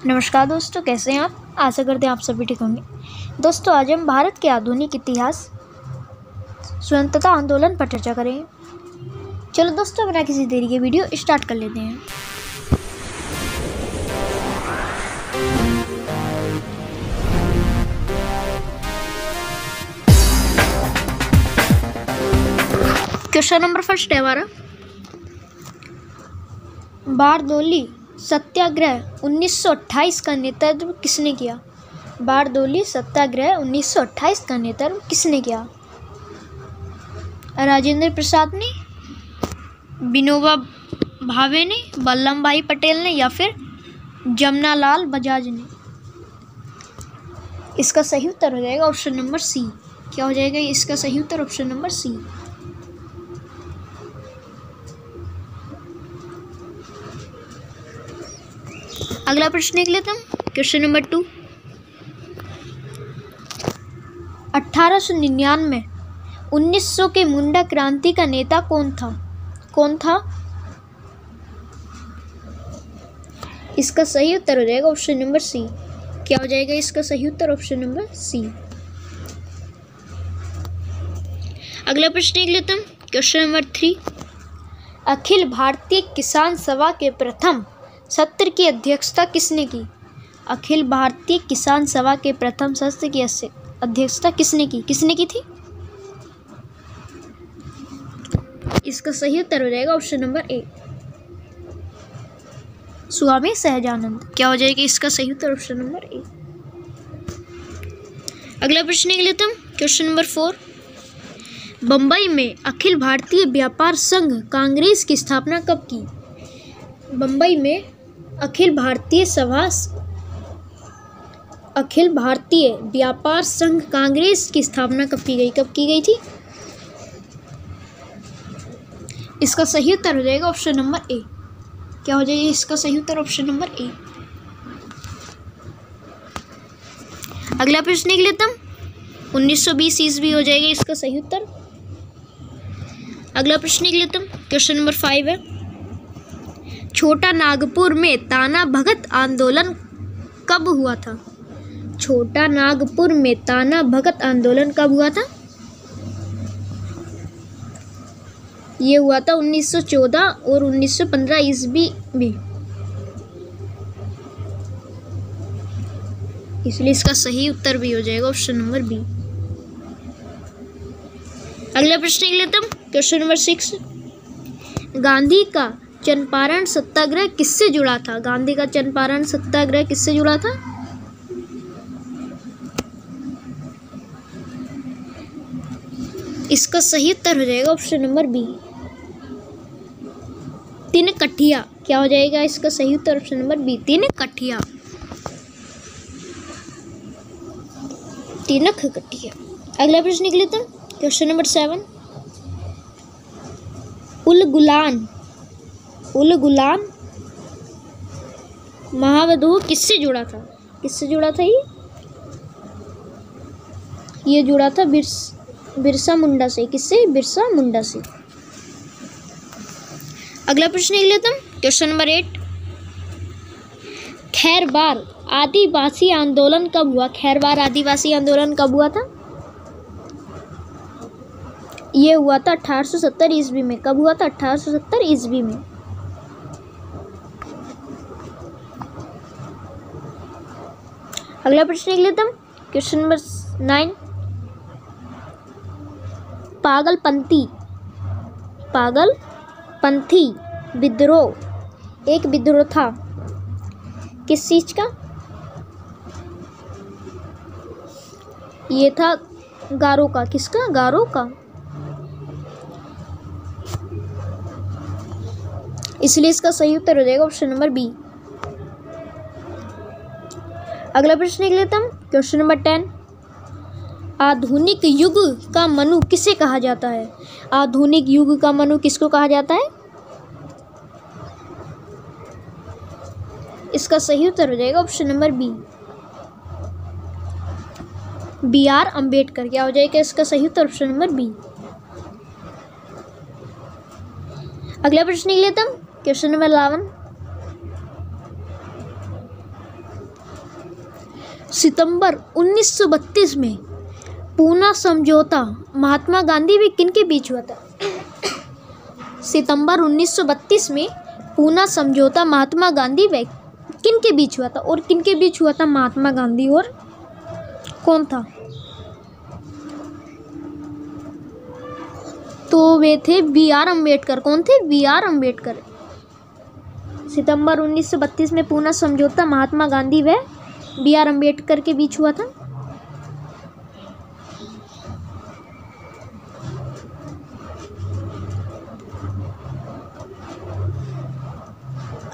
नमस्कार दोस्तों, कैसे हैं आप। आशा करते हैं आप सभी ठीक होंगे। दोस्तों, आज हम भारत के आधुनिक इतिहास स्वतंत्रता आंदोलन पर चर्चा करेंगे। चलो दोस्तों, बिना किसी देरी के वीडियो स्टार्ट कर लेते हैं। क्वेश्चन नंबर फर्स्ट है हमारा, बारदोली सत्याग्रह 1928 का नेतृत्व किसने किया। बारदोली सत्याग्रह 1928 का नेतृत्व किसने किया। राजेंद्र प्रसाद ने, विनोबा भावे ने, वल्लभ भाई पटेल ने या फिर जमनालाल बजाज ने। इसका सही उत्तर हो जाएगा ऑप्शन नंबर सी। क्या हो जाएगा इसका सही उत्तर? ऑप्शन नंबर सी। अगला प्रश्न देख लेते हैं, क्वेश्चन नंबर 2। 1899 1900 के मुंडा क्रांति का नेता कौन था? इसका सही उत्तर हो जाएगा ऑप्शन नंबर सी। क्या हो जाएगा इसका सही उत्तर? ऑप्शन नंबर सी। अगला प्रश्न देख लेते हैं, क्वेश्चन नंबर 3। अखिल भारतीय किसान सभा के प्रथम सत्र की अध्यक्षता किसने की। अखिल भारतीय किसान सभा के प्रथम सत्र की अध्यक्षता किसने की थी? इसका सही उत्तर हो जाएगा ऑप्शन नंबर ए, स्वामी सहजानंद। क्या हो जाएगा इसका सही उत्तर? ऑप्शन नंबर ए। अगला प्रश्न देख लेते हैं, क्वेश्चन नंबर 4। बंबई में अखिल भारतीय व्यापार संघ कांग्रेस की स्थापना कब की। बंबई में अखिल भारतीय व्यापार संघ कांग्रेस की स्थापना कब की गई थी? इसका सही उत्तर हो जाएगा ऑप्शन नंबर ए। क्या हो जाएगा इसका सही उत्तर? ऑप्शन नंबर ए। अगला प्रश्न देख लेता हूं, 1920 ईस्वी हो जाएगा इसका सही उत्तर। अगला प्रश्न देख लेता हूं, क्वेश्चन नंबर 5 है, छोटा नागपुर में ताना भगत आंदोलन कब हुआ था। छोटा नागपुर में ताना भगत आंदोलन कब हुआ था? ये हुआ था 1914 और 1915 ईस्वी में। इसलिए इसका सही उत्तर भी हो जाएगा ऑप्शन नंबर बी। अगला प्रश्न देख लेते हैं, क्वेश्चन नंबर 6। गांधी का चंपारण सत्याग्रह किससे जुड़ा था। गांधी का चंपारण सत्याग्रह किससे जुड़ा था? इसका सही उत्तर हो जाएगा ऑप्शन नंबर बी, तिनकठिया। क्या हो जाएगा इसका सही उत्तर? ऑप्शन नंबर बी, तिनकठिया। अगला प्रश्न निकले तो क्वेश्चन नंबर 7। उल गुलान महाविद्रोह किससे जुड़ा था? किससे जुड़ा था ये जुड़ा था बिरसा मुंडा से। किससे? बिरसा मुंडा से। अगला प्रश्न देख लेते हैं, क्वेश्चन नंबर 8। खैरवार आदिवासी आंदोलन कब हुआ। खैरवार आदिवासी आंदोलन कब हुआ था? ये हुआ था 1870 ईस्वी में। कब हुआ था? 1870 ईस्वी में। अगला प्रश्न देख लेते हैं, क्वेश्चन नंबर 9। पागलपंथी विद्रोह एक विद्रोह था किस चीज का? ये था गारो का। किसका? गारो का। इसलिए इसका सही उत्तर हो जाएगा ऑप्शन नंबर बी। अगला प्रश्न देख लेता हूं, क्वेश्चन नंबर 10। आधुनिक युग का मनु किसे कहा जाता है। आधुनिक युग का मनु किसको कहा जाता है? इसका सही उत्तर हो जाएगा option number B, BR Ambedkar. क्या हो जाएगा इसका सही उत्तर? Option number B. अगला प्रश्न लिख लेता हूं, क्वेश्चन नंबर 11। सितंबर 1932 में पूना समझौता महात्मा गांधी व किन के बीच हुआ था? सितंबर 1932 में पूना समझौता महात्मा गांधी व किन के बीच हुआ था? और किन के बीच हुआ था? महात्मा गांधी और कौन था? तो वे थे B.R. अम्बेडकर। कौन थे? B.R. अम्बेडकर। सितंबर 1932 में पूना समझौता महात्मा गांधी व B.R. अम्बेडकर के बीच हुआ था।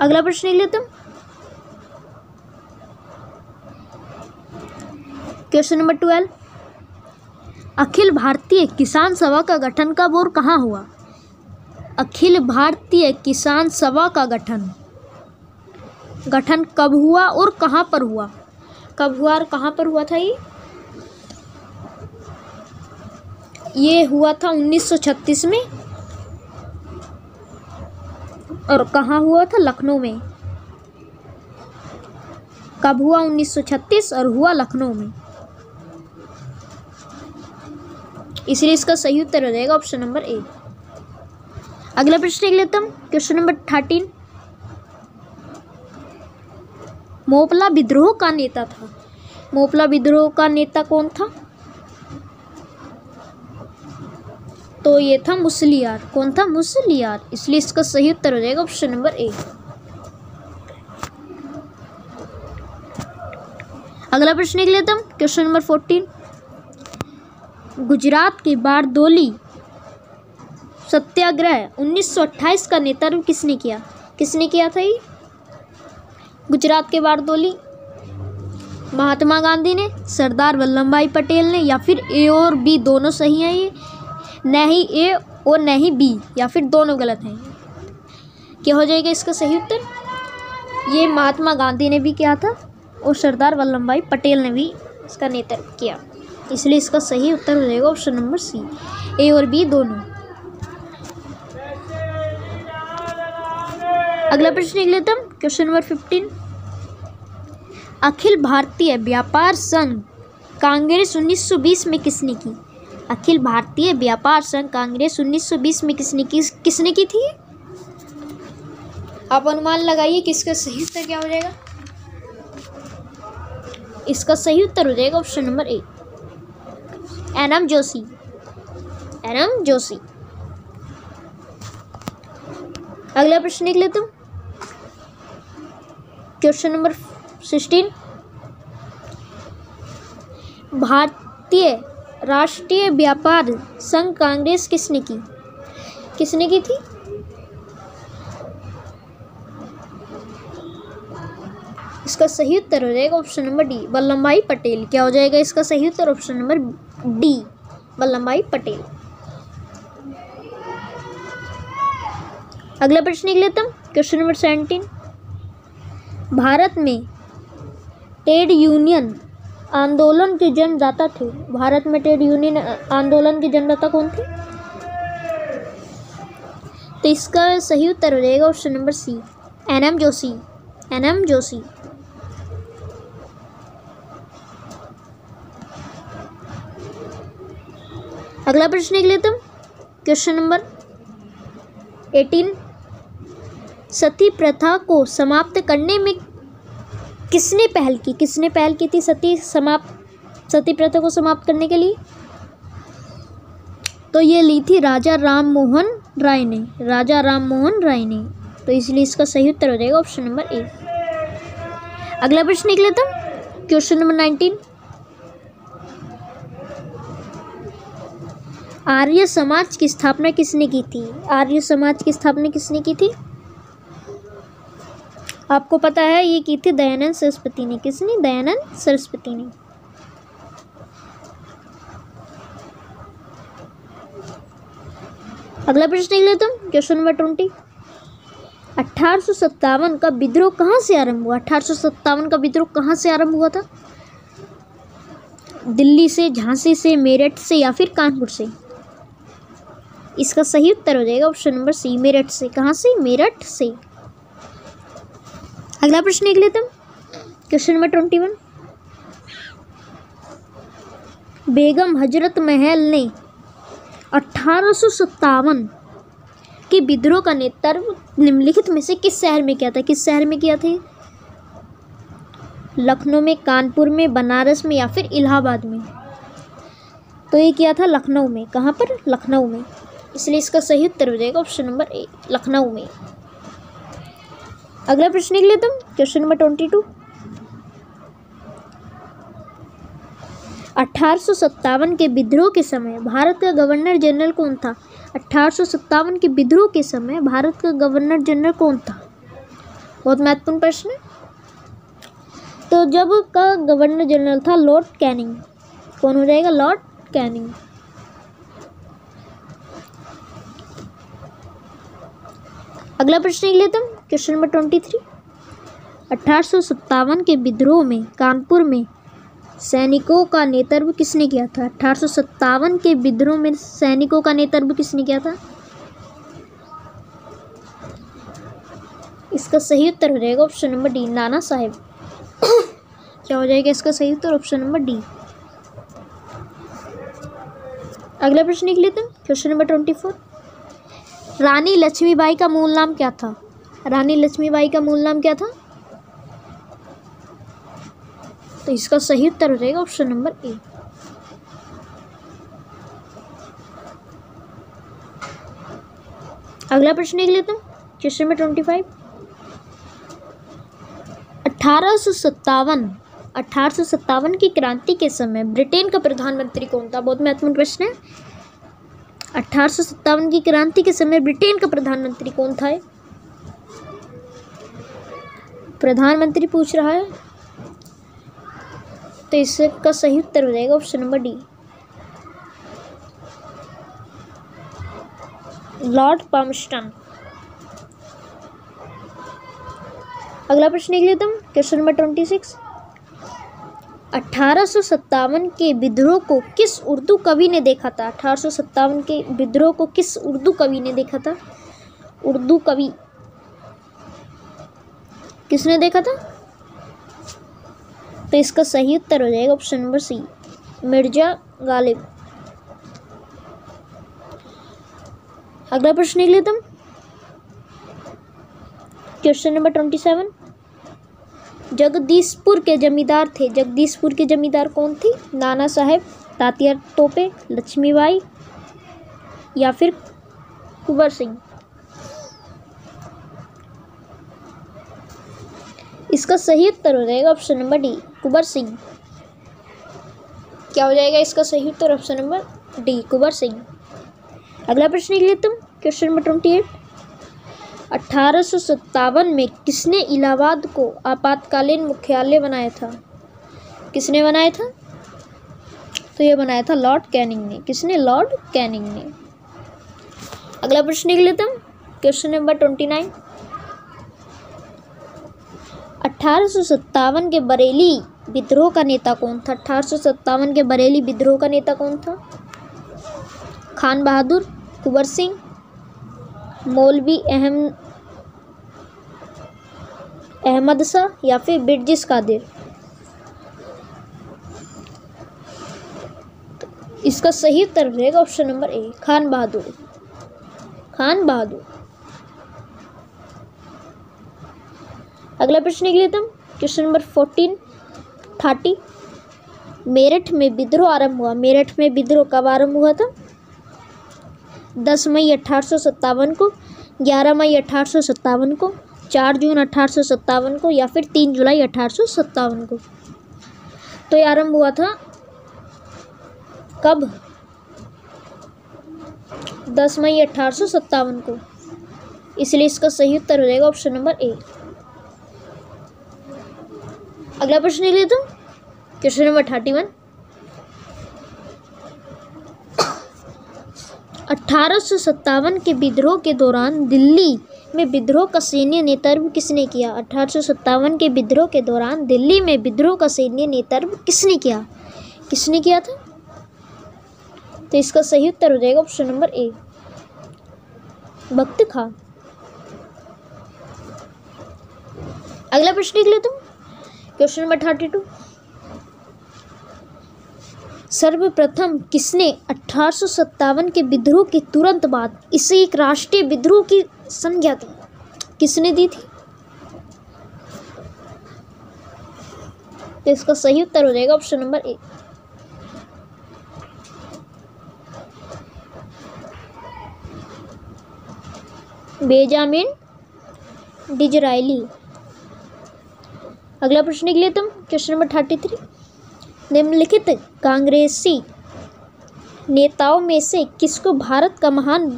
अगला प्रश्न लिख लेते हैं। क्वेश्चन नंबर 12, अखिल भारतीय किसान सभा का गठन कब और कहाँ हुआ? अखिल भारतीय किसान सभा का गठन कब हुआ और कहाँ पर हुआ? कब हुआ और कहाँ पर हुआ था? ये हुआ था 1936 में। और कहाँ हुआ था? लखनऊ में। कब हुआ? 1936 और हुआ लखनऊ में। इसलिए इसका सही उत्तर हो जाएगा ऑप्शन नंबर ए। अगला प्रश्न लिख लेता हूँ। क्वेश्चन नंबर 13, मोपला विद्रोह का नेता था। मोपला विद्रोह का नेता कौन था? तो ये था मुसलियार। कौन था? मुसलियार। इसलिए इसका सही उत्तर हो जाएगा ऑप्शन नंबर ए। अगला प्रश्न लिख लेता हूँ। क्वेश्चन नंबर 14, गुजरात के बारदोली सत्याग्रह 1928 का नेतृत्व किसने किया? किसने किया था ये? गुजरात के बारदोली महात्मा गांधी ने, सरदार वल्लभ भाई पटेल ने, या फिर ए और बी दोनों सही हैं ये? नहीं ए और नहीं बी, या फिर दोनों गलत हैं? क्या हो जाएगा इसका सही उत्तर? ये महात्मा गांधी ने भी किया था और सरदार वल्लभ भाई पटेल ने भी इसका नेतृत्व किया। इसलिए इसका सही उत्तर हो जाएगा ऑप्शन नंबर सी, ए और बी दोनों। अगला प्रश्न लिख लेता हूँ। क्वेश्चन नंबर 15, अखिल भारतीय व्यापार संघ कांग्रेस 1920 में किसने की? अखिल भारतीय व्यापार संघ कांग्रेस 1920 में किसने की थी? आप अनुमान लगाइए कि इसका सही उत्तर क्या हो जाएगा? इसका सही उत्तर हो जाएगा option number A, N M. Joshi. N M. Joshi. अगला प्रश्न लिख लेता हूँ। क्वेश्चन नंबर 16, भारतीय राष्ट्रीय व्यापार संघ कांग्रेस किसने की? किसने की थी? इसका सही उत्तर हो जाएगा ऑप्शन नंबर डी, वल्लभ भाई पटेल। क्या हो जाएगा इसका सही उत्तर? ऑप्शन नंबर डी, वल्लभ भाई पटेल। अगला प्रश्न लिख लेता हूँ। क्वेश्चन नंबर 17, भारत में ट्रेड यूनियन आंदोलन के जन्मदाता थे। भारत में ट्रेड यूनियन आंदोलन के जन्मदाता कौन थे? तो इसका सही उत्तर हो जाएगा option number C, N M. Joshi. N M. Joshi. अगला प्रश्न लिख लेता हूँ। क्वेश्चन नंबर 18, सती प्रथा को समाप्त करने में किसने पहल की? किसने पहल की थी सती प्रथा को समाप्त करने के लिए? तो ये ली थी राजा राम मोहन राय ने। राजा राम मोहन राय ने। तो इसलिए इसका सही उत्तर हो जाएगा ऑप्शन नंबर ए। अगला प्रश्न लिख लेता हूँ। क्वेश्चन नंबर 19, आर्य समाज की स्थापना किसने की थी? आर्य समाज की स्थापना किसने की थी? आपको पता है ये की थी दयानंद सरस्वती ने। किसने? दयानंद सरस्वती ने। अगला प्रश्न लिख लेता हूँ। क्वेश्चन नंबर 20, 1857 का विद्रोह कहाँ से आरंभ हुआ? 1857 का विद्रोह कहाँ से आरंभ हुआ था? दिल्ली से, झांसी से, मेरठ से, या फिर कानपुर से? इसका सही उत्तर हो जाएगा ऑप्शन नंबर सी, मेरठ से। कहाँ से? मेरठ से। अगला प्रश्न लिख लेता हूँ। क्वेश्चन नंबर 21, बेगम हजरत महल ने 1857 के विद्रोह का नेतृत्व निम्नलिखित में से किस शहर में किया था? किस शहर में किया था? लखनऊ में, कानपुर में, बनारस में या फिर इलाहाबाद में? तो ये किया था लखनऊ में। कहाँ पर? लखनऊ में। इसलिए इसका सही उत्तर हो जाएगा ऑप्शन नंबर ए, लखनऊ में। अगला प्रश्न लिख लेता हूँ, क्वेश्चन नंबर 22। 1857 के विद्रोह के समय भारत का गवर्नर जनरल कौन था? 1857 के विद्रोह के समय भारत का गवर्नर जनरल कौन था? बहुत महत्वपूर्ण प्रश्न है। तो जब का गवर्नर जनरल था लॉर्ड कैनिंग। कौन हो जाएगा? Lord Canning. अगला प्रश्न लिख लेता हूँ, क्वेश्चन नंबर 23। 1857 के विद्रोह में कानपुर में सैनिकों का नेतृत्व किसने किया था? 1857 के विद्रोह में सैनिकों का नेतृत्व किसने किया था? इसका सही उत्तर हो जाएगा option number D, Nana Saheb. क्या हो जाएगा इसका सही उत्तर? Option number D. अगला प्रश्न लिख लेते हैं, क्वेश्चन नंबर 24। रानी लक्ष्मीबाई का मूल नाम क्या था? रानी लक्ष्मीबाई का मूल नाम क्या था? तो इसका सही उत्तर हो जाएगा ऑप्शन नंबर ए। अगला प्रश्न लिख लेते हैं, क्वेश्चन नंबर 25। 1857 की क्रांति के समय ब्रिटेन का प्रधानमंत्री कौन था? बहुत महत्वपूर्ण प्रश्न है। 1857 की क्रांति के समय ब्रिटेन का प्रधानमंत्री कौन था? प्रधानमंत्री पूछ रहा है, तो इसका सही उत्तर हो जाएगा option number D, Lord Palmerston. अगला प्रश्न लिख लेता हूँ, क्वेश्चन नंबर 26। 1857 के विद्रोह को किस उर्दू कवि ने देखा था? 1857 के विद्रोह को किस उर्दू कवि ने देखा था? उर्दू कवि किसने देखा था? तो इसका सही उत्तर हो जाएगा option number C, Mirza Ghalib. अगला प्रश्न लिख लेता हूँ, क्वेश्चन नंबर 27। जगदीशपुर के जमींदार थे, जगदीशपुर के जमींदार कौन थे? नाना साहेब, तात्या तोपे, लक्ष्मीबाई या फिर कुंवर सिंह? इसका सही उत्तर हो जाएगा option number D, Kunwar Singh. क्या हो जाएगा इसका सही उत्तर? Option number D, Kunwar Singh. अगला प्रश्न लिख लेता हूँ, क्वेश्चन नंबर 28। 1857 में किसने इलाहाबाद को आपातकालीन मुख्यालय बनाया था? किसने बनाया था? तो यह बनाया था लॉर्ड कैनिंग ने। किसने? लॉर्ड कैनिंग ने। अगला प्रश्न लिख लेता हूँ, क्वेश्चन नंबर 29। 1857 के बरेली विद्रोह का नेता कौन था? 1857 के बरेली विद्रोह का नेता कौन था? खान बहादुर, कुंवर सिंह, मौलवी अहमद शाह या फिर बिरजिस कादिर? इसका सही उत्तर रहेगा ऑप्शन नंबर ए, खान बहादुर। खान बहादुर। अगला प्रश्न लिख लेता हूँ, क्वेश्चन नंबर 30। मेरठ में विद्रोह आरंभ हुआ। मेरठ में विद्रोह कब आरंभ हुआ था? 10 मई 1857 को, 11 मई 1857 को, 4 जून 1857 को या फिर 3 जुलाई 1857 को? तो ये आरंभ हुआ था कब? 10 मई 1857 को। इसलिए इसका सही उत्तर हो जाएगा ऑप्शन नंबर ए। अगला प्रश्न ले लेता हूँ, क्वेश्चन नंबर 31। 1857 के विद्रोह के दौरान दिल्ली में विद्रोह का सैन्य नेतृत्व किसने किया? 1857 के विद्रोह के दौरान दिल्ली में विद्रोह का सैन्य नेतृत्व किसने किया? किसने किया था? तो इसका सही उत्तर हो जाएगा ऑप्शन नंबर ए, बख्त खां। अगला प्रश्न लिख लेता हूँ, क्वेश्चन नंबर 32। सर्वप्रथम किसने 1857 के विद्रोह के तुरंत बाद इसे एक राष्ट्रीय विद्रोह की संज्ञा दी? किसने दी थी? तो इसका सही उत्तर हो जाएगा ऑप्शन नंबर ए, बेंजामिन डिज़रायली। अगला प्रश्न के लिए तुम क्वेश्चन नंबर 33, निम्नलिखित कांग्रेसी नेताओं में से किसको भारत का महान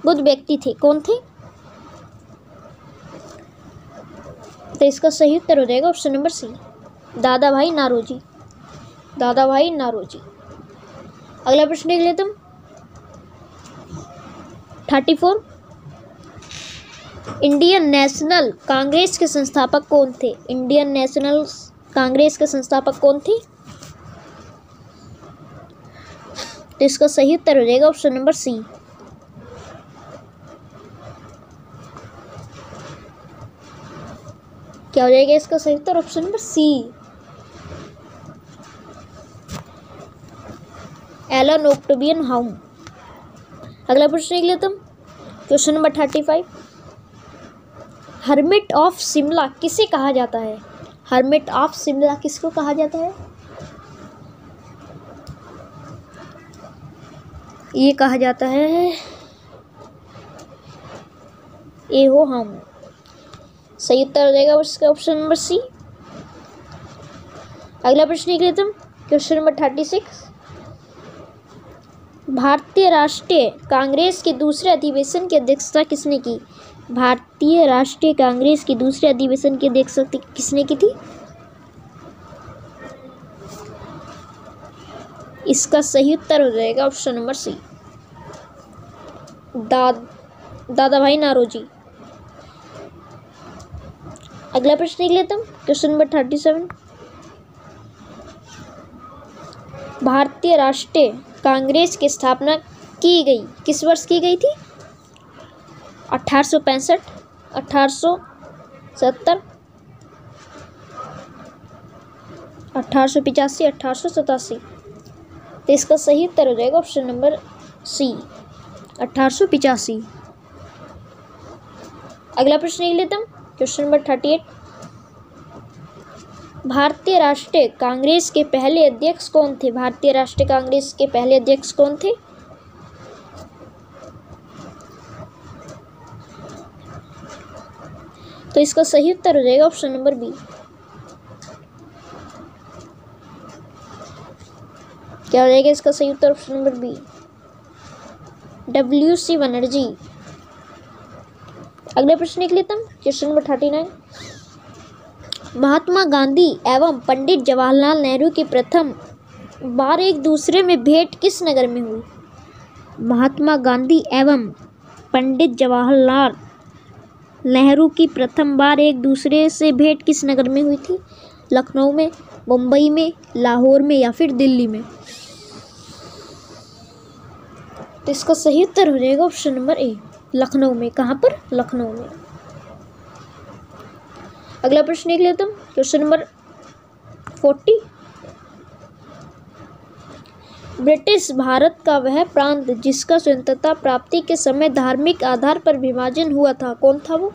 बुद्ध व्यक्ति थे? कौन थे? तो इसका सही उत्तर हो जाएगा ऑप्शन नंबर सी, दादा भाई नारोजी। दादा भाई नारोजी। अगला प्रश्न देख लेते तुम 34, इंडियन नेशनल कांग्रेस के संस्थापक कौन थे? इंडियन नेशनल कांग्रेस के संस्थापक कौन थे? तो इसका सही उत्तर हो जाएगा ऑप्शन नंबर सी, क्या हो जाएगा इसका सही उत्तर? Option number C, Alan Octavian Hume. अगला प्रश्न देख लेते हम question number 35, hermit of Shimla किसे कहा जाता है? हर्मिट ऑफ शिमला किसको कहा जाता है? ये कहा जाता है एहो हम। सही उत्तर हो जाएगा उसका ऑप्शन नंबर सी। अगला प्रश्न देख लेते हम क्वेश्चन नंबर 36, भारतीय राष्ट्रीय कांग्रेस के दूसरे अधिवेशन की अध्यक्षता किसने की? भारतीय राष्ट्रीय कांग्रेस की दूसरे अधिवेशन की अध्यक्षता किसने की थी? इसका सही उत्तर हो जाएगा ऑप्शन नंबर सी, दादा भाई नारोजी। अगला प्रश्न देख लेते हम क्वेश्चन नंबर 37, भारतीय राष्ट्रीय कांग्रेस की स्थापना की गई किस वर्ष की गई थी? 1865, 1870, 1885, 1887। तो इसका सही उत्तर हो जाएगा ऑप्शन नंबर सी, 1885। अगला प्रश्न देख लेते हम क्वेश्चन नंबर 38, भारतीय राष्ट्रीय कांग्रेस के पहले अध्यक्ष कौन थे? भारतीय राष्ट्रीय कांग्रेस के पहले अध्यक्ष कौन थे? तो इसका सही उत्तर हो जाएगा ऑप्शन नंबर बी, क्या हो जाएगा इसका सही उत्तर? Option number B, WC Banerjee. अगले प्रश्न देख लेते हम क्वेश्चन नंबर 39, महात्मा गांधी एवं पंडित जवाहरलाल नेहरू की प्रथम बार एक दूसरे में भेंट किस नगर में हुई? महात्मा गांधी एवं पंडित जवाहरलाल नेहरू की प्रथम बार एक दूसरे से भेंट किस नगर में हुई थी? लखनऊ में, मुंबई में, लाहौर में या फिर दिल्ली में? तो इसका सही उत्तर हो जाएगा ऑप्शन नंबर ए, लखनऊ में। कहाँ पर? लखनऊ में। अगला प्रश्न देख लेते हम क्वेश्चन नंबर 40, ब्रिटिश भारत का वह प्रांत जिसका स्वतंत्रता प्राप्ति के समय धार्मिक आधार पर विभाजन हुआ था, कौन था वो?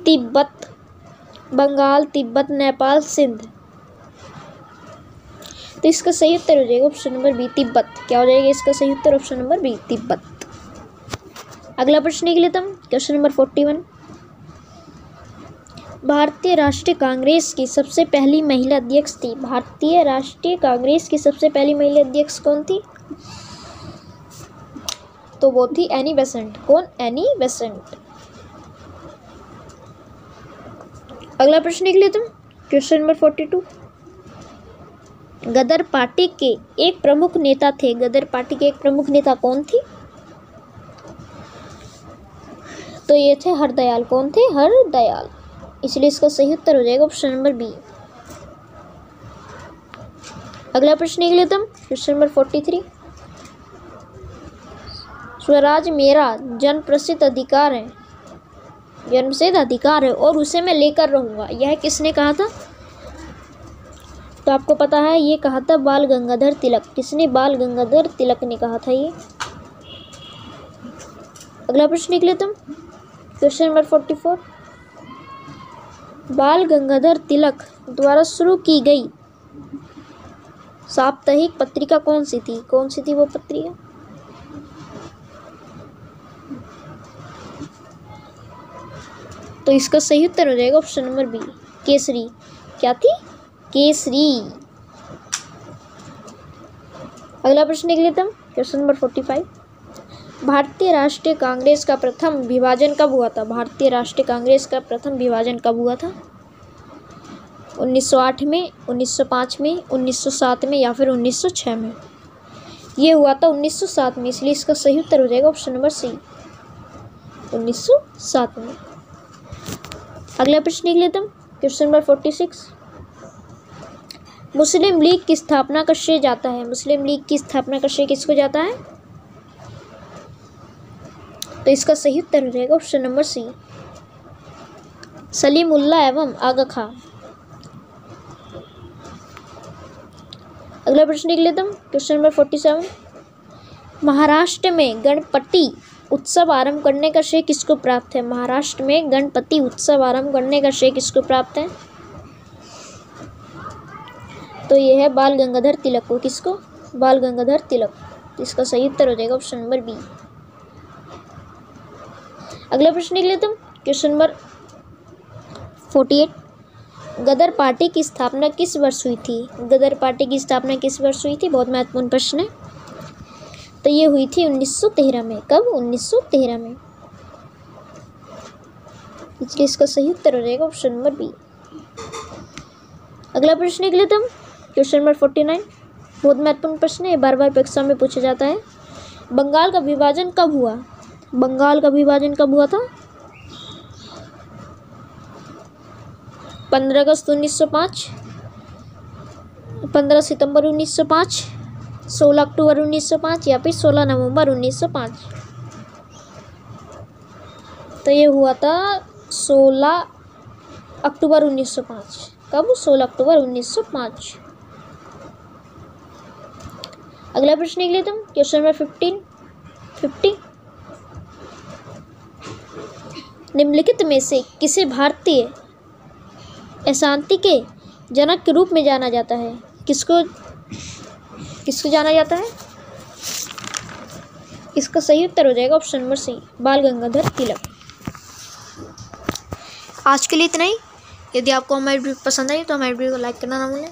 तिब्बत, बंगाल, तिब्बत, नेपाल, सिंध। तो इसका सही उत्तर हो जाएगा ऑप्शन नंबर बी, तिब्बत। क्या हो जाएगा इसका सही उत्तर? ऑप्शन नंबर बी, तिब्बत। अगला प्रश्न देख लेते हम क्वेश्चन नंबर 41, भारतीय राष्ट्रीय कांग्रेस की सबसे पहली महिला अध्यक्ष थी? भारतीय राष्ट्रीय कांग्रेस की सबसे पहली महिला अध्यक्ष कौन थी? तो वो थी एनी बेसेंट। कौन? Annie Besant. अगला प्रश्न देख लेते हम क्वेश्चन नंबर 42, गदर पार्टी के एक प्रमुख नेता थे। गदर पार्टी के एक प्रमुख नेता कौन थी? तो ये थे हरदयाल। कौन थे? हरदयाल। इसलिए इसका सही उत्तर हो जाएगा ऑप्शन नंबर बी। अगला प्रश्न देख लेते हम क्वेश्चन नंबर 43, स्वराज मेरा जन प्रसिद्ध अधिकार है। जन्मसिद्ध अधिकार है और उसे मैं लेकर रहूँगा, यह किसने कहा था? तो आपको पता है ये कहा था बाल गंगाधर तिलक। किसने? बाल गंगाधर तिलक ने कहा था ये। अगला प्रश्न लिख लेते हम, क्वेश्चन नंबर 44। बाल गंगाधर तिलक द्वारा शुरू की गई साप्ताहिक पत्रिका कौन सी थी? कौन सी थी वो पत्रिका? तो इसका सही उत्तर हो जाएगा ऑप्शन नंबर बी, केसरी। क्या थी? केसरी। अगला प्रश्न लिख लेते हम, क्वेश्चन नंबर 45। भारतीय राष्ट्रीय कांग्रेस का प्रथम विभाजन कब हुआ था? भारतीय राष्ट्रीय कांग्रेस का प्रथम विभाजन कब हुआ था? 1908 में, 1905 में, 1907 में या फिर 1906 में? ये हुआ था 1907 में, इसलिए इसका सही उत्तर हो जाएगा ऑप्शन नंबर सी, 1907 में। अगला प्रश्न लिख लेते हम, क्वेश्चन नंबर 46। मुस्लिम लीग की स्थापना का श्रेय जाता है? मुस्लिम लीग की स्थापना का श्रेय किसको जाता है? तो इसका सही उत्तर हो जाएगा ऑप्शन नंबर सी, सलीमुल्लाह एवं आगा खां। अगला प्रश्न लिख लेता हूँ, क्वेश्चन नंबर 47। महाराष्ट्र में गणपति उत्सव आरंभ करने का श्रेय किसको प्राप्त है? महाराष्ट्र में गणपति उत्सव आरंभ करने का श्रेय किसको प्राप्त है? तो ये है बाल गंगाधर तिलक को। किसको? बाल गंगाधर तिलक। इसका सही उत्तर हो जाएगा ऑप्शन नंबर बी। अगला प्रश्न लिख लेते हैं, क्वेश्चन नंबर 48। गदर पार्टी की स्थापना किस वर्ष हुई थी? गदर पार्टी की स्थापना किस वर्ष हुई थी? बहुत महत्वपूर्ण प्रश्न है। तो ये हुई थी 1913 में। कब? 1913 में। इसलिए इसका सही उत्तर हो जाएगा ऑप्शन नंबर बी। अगला प्रश्न लिख लेते हम, क्वेश्चन नंबर 49। बहुत महत्वपूर्ण प्रश्न है, बार बार परीक्षा में पूछा जाता है। बंगाल का विभाजन कब हुआ? बंगाल का विभाजन कब हुआ था? 15 अगस्त 1905, 15 सितंबर 1905, 16 अक्टूबर 1905 या फिर 16 नवंबर 1905? तो ये हुआ था 16 अक्टूबर 1905। कब? 16 अक्टूबर 1905। अगला प्रश्न लिख लेते हम, क्वेश्चन नंबर 50। निम्नलिखित में से किसे भारतीय अशांति के जनक के रूप में जाना जाता है? किसको जाना जाता है? इसका सही उत्तर हो जाएगा ऑप्शन नंबर सी, बाल गंगाधर तिलक। आज के लिए इतना ही। यदि आपको हमारी वीडियो पसंद आई तो हमारी वीडियो को लाइक करना ना भूलें।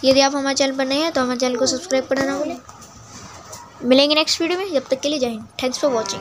यदि आप हमारे चैनल पर नए हैं तो हमारे चैनल को सब्सक्राइब करना ना भूलें। मिलेंगे नेक्स्ट वीडियो में, जब तक के लिए जय हिंद। Thanks for watching.